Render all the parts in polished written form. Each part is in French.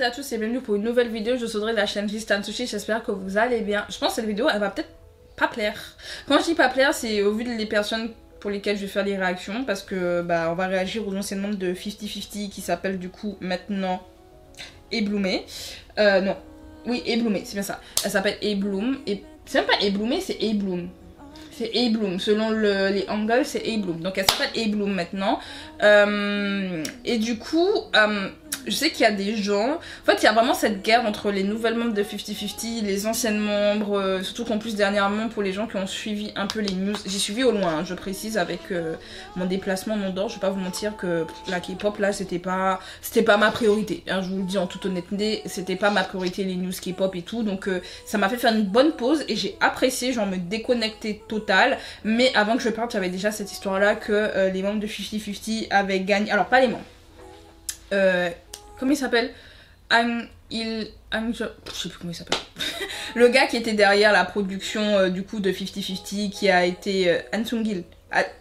à tous et bienvenue pour une nouvelle vidéo. Je suis Audrey de la chaîne Stan Sushi, j'espère que vous allez bien. Je pense que cette vidéo elle va peut-être pas plaire. Quand je dis pas plaire, c'est au vu des personnes pour lesquelles je vais faire des réactions, parce que bah on va réagir aux anciens membres de 50-50 qui s'appelle du coup maintenant Ebloomé. Non, oui Ebloomé, c'est bien ça. Elle s'appelle Ebloom et c'est même pas Ebloomé, c'est Ebloom. C'est Ebloom, selon les angles c'est Ebloom. Donc elle s'appelle Ebloom maintenant. Et du coup, je sais qu'il y a des gens... En fait, il y a vraiment cette guerre entre les nouvelles membres de 50-50, les anciennes membres, surtout qu'en plus dernièrement, pour les gens qui ont suivi un peu les news, j'ai suivi au loin, hein, je précise, avec mon déplacement non d'or, je vais pas vous mentir que la K-pop là, c'était pas ma priorité, hein, je vous le dis en toute honnêteté, c'était pas ma priorité les news K-pop et tout, donc ça m'a fait faire une bonne pause et j'ai apprécié, genre me déconnecter total, mais avant que je parte, j'avais déjà cette histoire là que les membres de 50-50 avaient gagné, alors pas les membres, comment il s'appelle? Je sais plus comment il s'appelle. Le gars qui était derrière la production du coup de 50-50 qui a été Han Sung-gil.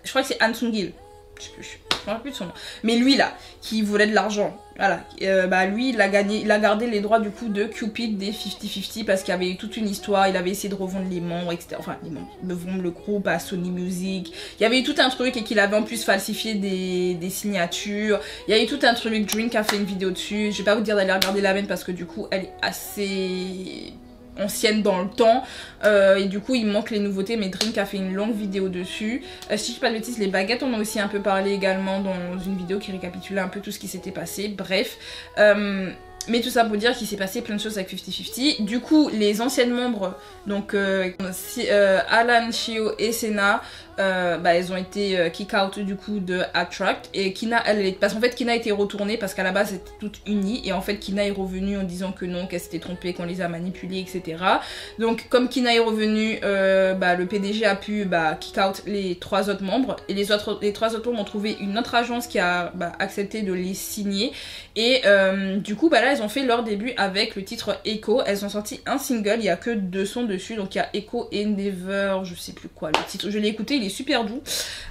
Je crois que c'est Han Sung-gil. Je sais plus. Je me rappelle plus de son nom. Mais lui là, qui voulait de l'argent. Voilà. Bah lui, il a gardé les droits du coup de Cupid des 50-50 parce qu'il y avait eu toute une histoire. Il avait essayé de revendre les membres, etc. Enfin, les membres, de vendre le groupe à Sony Music. Il y avait eu tout un truc et qu'il avait en plus falsifié des signatures. Il y a eu tout un truc. Drink a fait une vidéo dessus. Je vais pas vous dire d'aller regarder la veine parce que du coup, elle est assez ancienne dans le temps et du coup il manque les nouveautés, mais Drink a fait une longue vidéo dessus. Si je dis pas de bêtises, les baguettes on a aussi un peu parlé également dans une vidéo qui récapitulait un peu tout ce qui s'était passé, bref. Mais tout ça pour dire qu'il s'est passé plein de choses avec 50-50. Du coup, les anciennes membres, donc Alan, Shio et Sena, bah, elles ont été kick out du coup de Attract. Et Kina, parce qu'en fait Kina était retournée parce qu'à la base c'était toutes unies. Et en fait Kina est revenue en disant que non, qu'elle s'était trompée, qu'on les a manipulées, etc. Donc comme Kina est revenue, bah, le PDG a pu kick out les 3 autres membres. Et les 3 autres membres ont trouvé une autre agence qui a accepté de les signer. Et du coup bah là elles ont fait leur début avec le titre Echo. Elles ont sorti un single, il y a que 2 sons dessus, donc il y a Echo et Never, je sais plus quoi le titre, je l'ai écouté, il est super doux.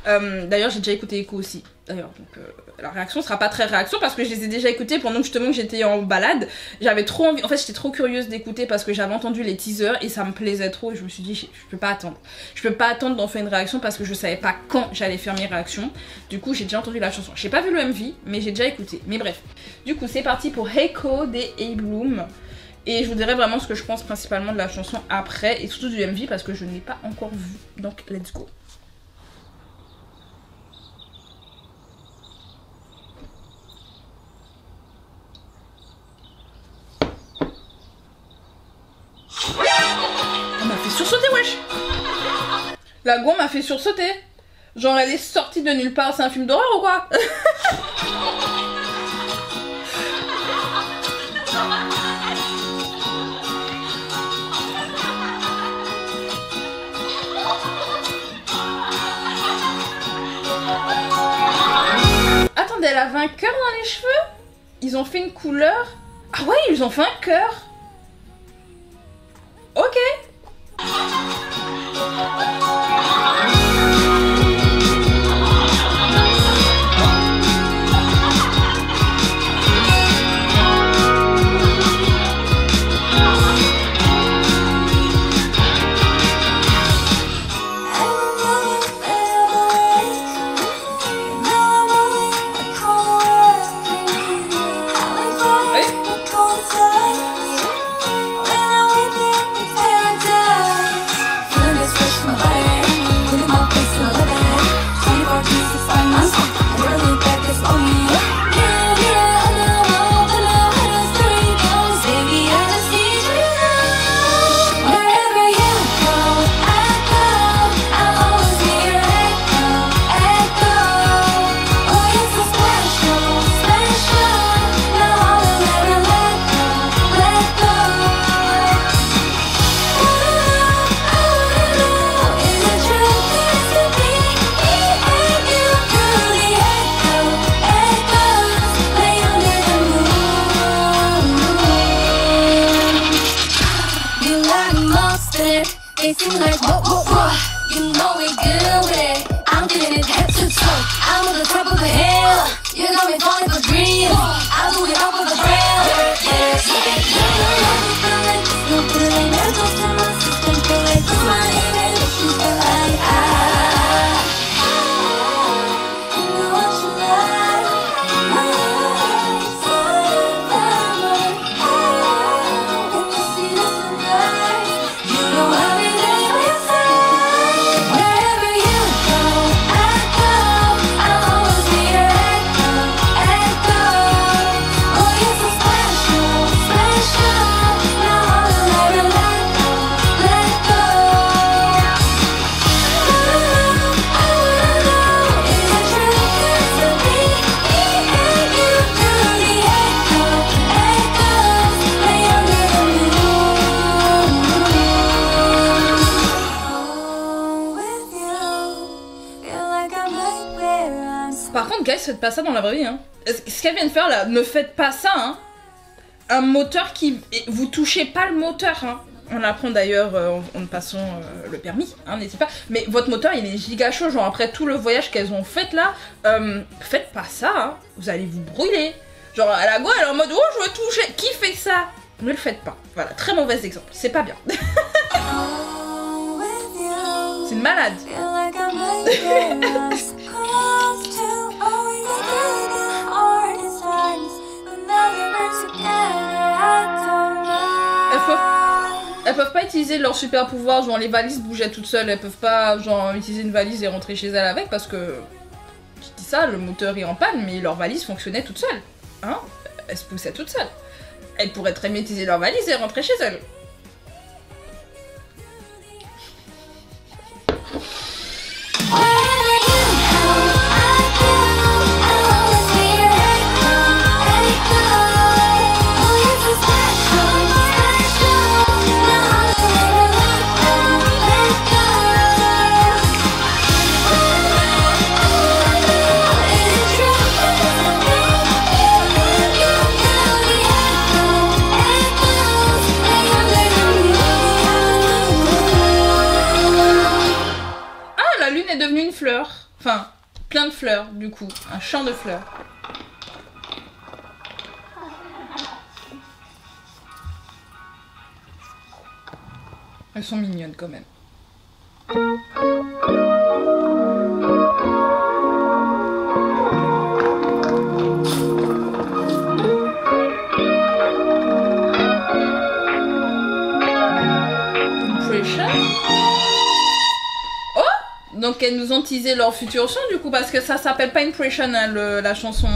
D'ailleurs j'ai déjà écouté Echo aussi, d'ailleurs, donc la réaction sera pas très réaction parce que je les ai déjà écoutés pendant que justement j'étais en balade. J'avais trop envie, en fait j'étais trop curieuse d'écouter parce que j'avais entendu les teasers et ça me plaisait trop et je me suis dit je peux pas attendre. Je peux pas attendre d'en faire une réaction parce que je savais pas quand j'allais faire mes réactions. Du coup j'ai déjà entendu la chanson. J'ai pas vu le MV mais j'ai déjà écouté. Mais bref. Du coup c'est parti pour Echo des Ebloom. Et je vous dirai vraiment ce que je pense principalement de la chanson après et surtout du MV parce que je ne l'ai pas encore vu. Donc let's go. On m'a fait sursauter, wesh. La go m'a fait sursauter. Genre elle est sortie de nulle part, c'est un film d'horreur ou quoi? Attendez, elle avait un cœur dans les cheveux? Ils ont fait une couleur? Ah ouais, ils ont fait un cœur. Ok. They seem like whoa. You know we good with it. I'm getting it head to toe. I'm on the top of the hill. You got me falling for dreams. I'll do it all for the thrill. Par contre, guys, faites pas ça dans la vraie vie, hein. Ce qu'elle vient de faire là, ne faites pas ça, hein. Un moteur qui... Vous touchez pas le moteur, hein. On l'apprend d'ailleurs en passant le permis, hein, n'hésitez pas. Mais votre moteur, il est giga chaud, genre après tout le voyage qu'elles ont fait là, faites pas ça, hein. Vous allez vous brûler. Genre à la go, elle est en mode, oh, je veux toucher. Qui fait ça? Ne le faites pas. Voilà, très mauvais exemple. C'est pas bien. C'est une malade. Elles peuvent pas utiliser leur super pouvoir, genre les valises bougeaient toutes seules, elles peuvent pas genre utiliser une valise et rentrer chez elles avec parce que, je dis ça, le moteur est en panne, mais leur valise fonctionnait toute seule. Hein? Elles se poussaient toutes seules. Elles pourraient très bien utiliser leur valise et rentrer chez elles. Fleurs, enfin plein de fleurs du coup, un champ de fleurs. Elles sont mignonnes quand même. Donc elles nous ont teasé leur futur son du coup parce que ça s'appelle pas Impression hein, la chanson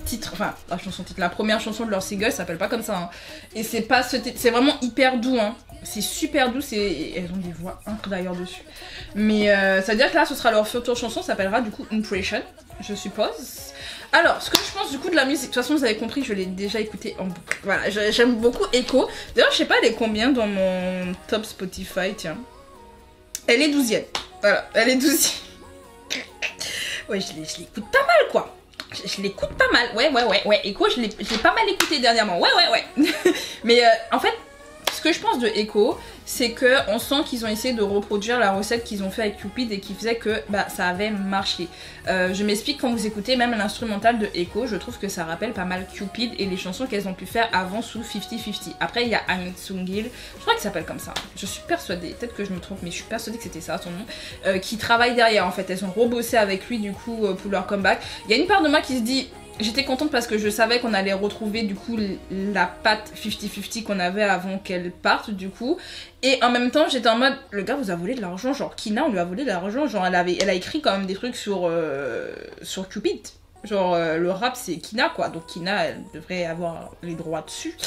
titre, enfin la chanson titre, la première chanson de leur single s'appelle pas comme ça hein. Et c'est pas ce titre, c'est vraiment hyper doux hein. C'est super doux, elles ont des voix incroyables d'ailleurs dessus. Mais ça veut dire que là ce sera leur future chanson, ça s'appellera du coup Impression, je suppose. Alors ce que je pense du coup de la musique, de toute façon vous avez compris, je l'ai déjà écouté en boucle. Voilà, j'aime beaucoup Echo. D'ailleurs je sais pas elle est combien dans mon top Spotify, tiens. Elle est 12e. Voilà, elle est 12e. Ouais, je l'écoute pas mal, quoi. Je l'écoute pas mal. Ouais. Echo, je l'ai pas mal écouté dernièrement. Ouais. Mais en fait, ce que je pense de Echo, c'est que on sent qu'ils ont essayé de reproduire la recette qu'ils ont fait avec Cupid et qui faisait que bah, ça avait marché. Je m'explique, quand vous écoutez même l'instrumental de Echo, je trouve que ça rappelle pas mal Cupid et les chansons qu'elles ont pu faire avant sous 50-50. Après il y a Ahn Sung-il, je crois qu'il s'appelle comme ça, je suis persuadée, peut-être que je me trompe, mais je suis persuadée que c'était ça son nom, qui travaille derrière en fait. Elles ont rebossé avec lui du coup pour leur comeback. Il y a une part de moi qui se dit... J'étais contente parce que je savais qu'on allait retrouver du coup la patte 50-50 qu'on avait avant qu'elle parte du coup. Et en même temps j'étais en mode, le gars vous a volé de l'argent, genre Kina on lui a volé de l'argent, genre elle a écrit quand même des trucs sur Cupid. Genre le rap c'est Kina quoi, donc Kina elle devrait avoir les droits dessus.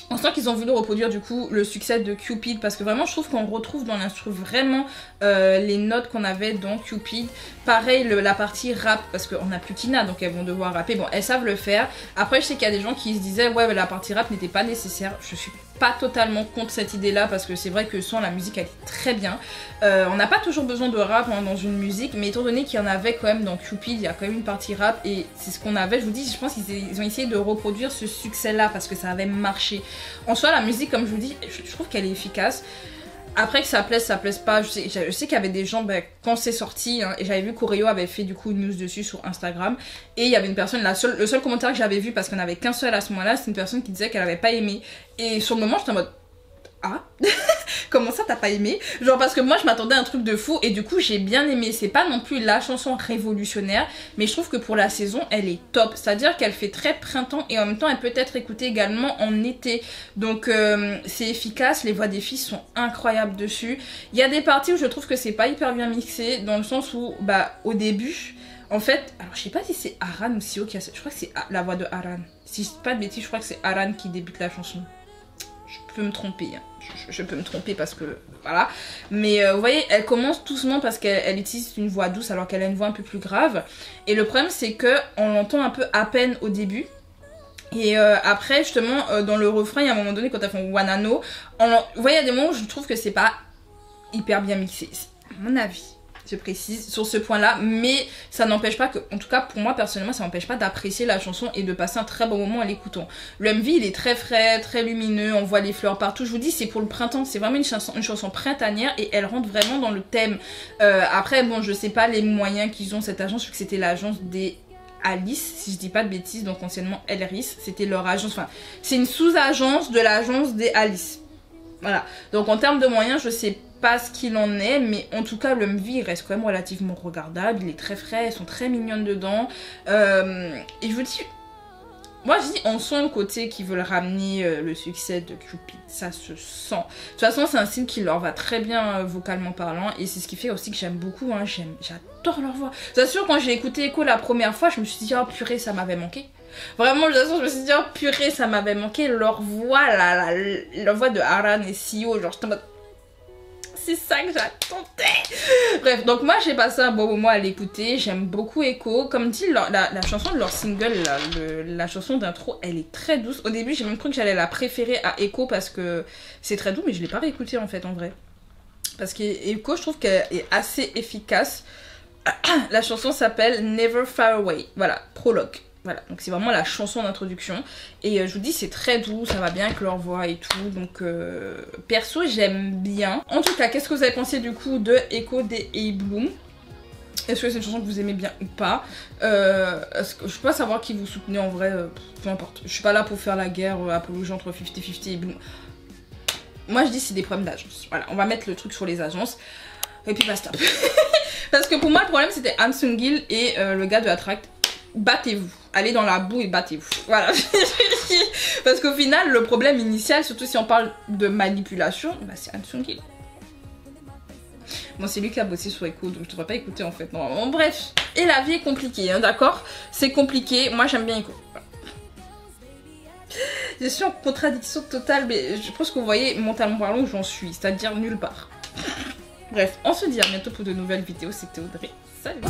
On sent qu'ils ont voulu reproduire du coup le succès de Cupid parce que vraiment je trouve qu'on retrouve dans l'instru vraiment les notes qu'on avait dans Cupid. Pareil la partie rap parce qu'on n'a plus Kina donc elles vont devoir rapper. Bon elles savent le faire. Après je sais qu'il y a des gens qui se disaient ouais mais la partie rap n'était pas nécessaire. Je suis pas totalement contre cette idée là parce que c'est vrai que sans la musique elle est très bien. On n'a pas toujours besoin de rap hein, dans une musique mais étant donné qu'il y en avait quand même dans Cupid, il y a quand même une partie rap et c'est ce qu'on avait. Je vous dis, je pense qu'ils ont essayé de reproduire ce succès là parce que ça avait marché. En soi la musique comme je vous dis je trouve qu'elle est efficace. Après que ça plaise pas, je sais qu'il y avait des gens, bah, quand c'est sorti, hein, et j'avais vu qu'Oreo avait fait du coup une news dessus sur Instagram, et il y avait une personne, le seul commentaire que j'avais vu, parce qu'on avait qu'un seul à ce moment-là, c'est une personne qui disait qu'elle avait pas aimé, et sur le moment j'étais en mode, ah comment ça t'as pas aimé? Genre parce que moi je m'attendais à un truc de fou et du coup j'ai bien aimé. C'est pas non plus la chanson révolutionnaire, mais je trouve que pour la saison elle est top. C'est à dire qu'elle fait très printemps et en même temps elle peut être écoutée également en été. Donc c'est efficace, les voix des filles sont incroyables dessus. Il y a des parties où je trouve que c'est pas hyper bien mixé, dans le sens où bah au début en fait, alors je sais pas si c'est Aran ou Sio qui a, je crois que c'est la voix de Aran. Si je dis pas de bêtises, je crois que c'est Aran qui débute la chanson. Je peux me tromper, hein. Je peux me tromper parce que voilà, mais vous voyez elle commence doucement parce qu'elle utilise une voix douce alors qu'elle a une voix un peu plus grave, et le problème c'est que on l'entend un peu à peine au début et après justement dans le refrain il y a un moment donné quand elle fait Wanano, vous voyez il y a des moments où je trouve que c'est pas hyper bien mixé, à mon avis. Je précise sur ce point là, mais ça n'empêche pas que, en tout cas pour moi personnellement, ça n'empêche pas d'apprécier la chanson et de passer un très bon moment en l'écoutant. Le MV il est très frais, très lumineux, on voit les fleurs partout. Je vous dis c'est pour le printemps, c'est vraiment une chanson printanière et elle rentre vraiment dans le thème. Après bon je sais pas les moyens qu'ils ont cette agence, vu que c'était l'agence des Alice, si je dis pas de bêtises, donc anciennement Elris, c'était leur agence, enfin c'est une sous-agence de l'agence des Alice. Voilà, donc en termes de moyens je sais pas ce qu'il en est, mais en tout cas le MV il reste quand même relativement regardable, il est très frais, elles sont très mignonnes dedans, et je vous dis, moi je dis on sent le côté qu'ils veulent ramener le succès de Cupid, ça se sent. De toute façon c'est un style qui leur va très bien vocalement parlant, et c'est ce qui fait aussi que j'aime beaucoup, hein. J'adore leur voix. Je vous assure quand j'ai écouté Echo la première fois je me suis dit oh purée ça m'avait manqué. Vraiment, je me suis dit, oh purée, ça m'avait manqué. Leur voix, leur voix de Aran et Sio, genre, j'étais en mode, c'est ça que j'attendais. Bref, donc moi, j'ai passé un bon moment à l'écouter. J'aime beaucoup Echo. Comme dit, la chanson de leur single, la chanson d'intro, elle est très douce. Au début, j'ai même cru que j'allais la préférer à Echo parce que c'est très doux, mais je l'ai pas réécoutée en fait, en vrai. Parce qu'Echo, je trouve qu'elle est assez efficace. La chanson s'appelle Never Far Away. Voilà, prologue. Voilà, donc c'est vraiment la chanson d'introduction. Et je vous dis, c'est très doux, ça va bien avec leur voix et tout. Donc, perso, j'aime bien. En tout cas, qu'est-ce que vous avez pensé du coup de Echo des A-Bloom? Est-ce que c'est une chanson que vous aimez bien ou pas? Je peux pas savoir qui vous soutenez en vrai, peu importe. Je suis pas là pour faire la guerre apologie entre 50-50 et Bloom. Moi, je dis c'est des problèmes d'agence. Voilà, on va mettre le truc sur les agences. Et puis basta. Parce que pour moi, le problème, c'était Han Seung-gil et le gars de Attract. Battez-vous, allez dans la boue et battez-vous. Voilà. Parce qu'au final, le problème initial, surtout si on parle de manipulation, bah c'est Han Seung-gil. Bon, c'est lui qui a bossé sur Echo, donc je devrais pas écouter en fait. Non, bon, bref. Et la vie est compliquée, hein, d'accord? C'est compliqué. Moi, j'aime bien Echo. Voilà. Je suis en contradiction totale, mais je pense que vous voyez mentalement parlant où j'en suis, c'est-à-dire nulle part. Bref, on se dit à bientôt pour de nouvelles vidéos. C'était Audrey. Salut!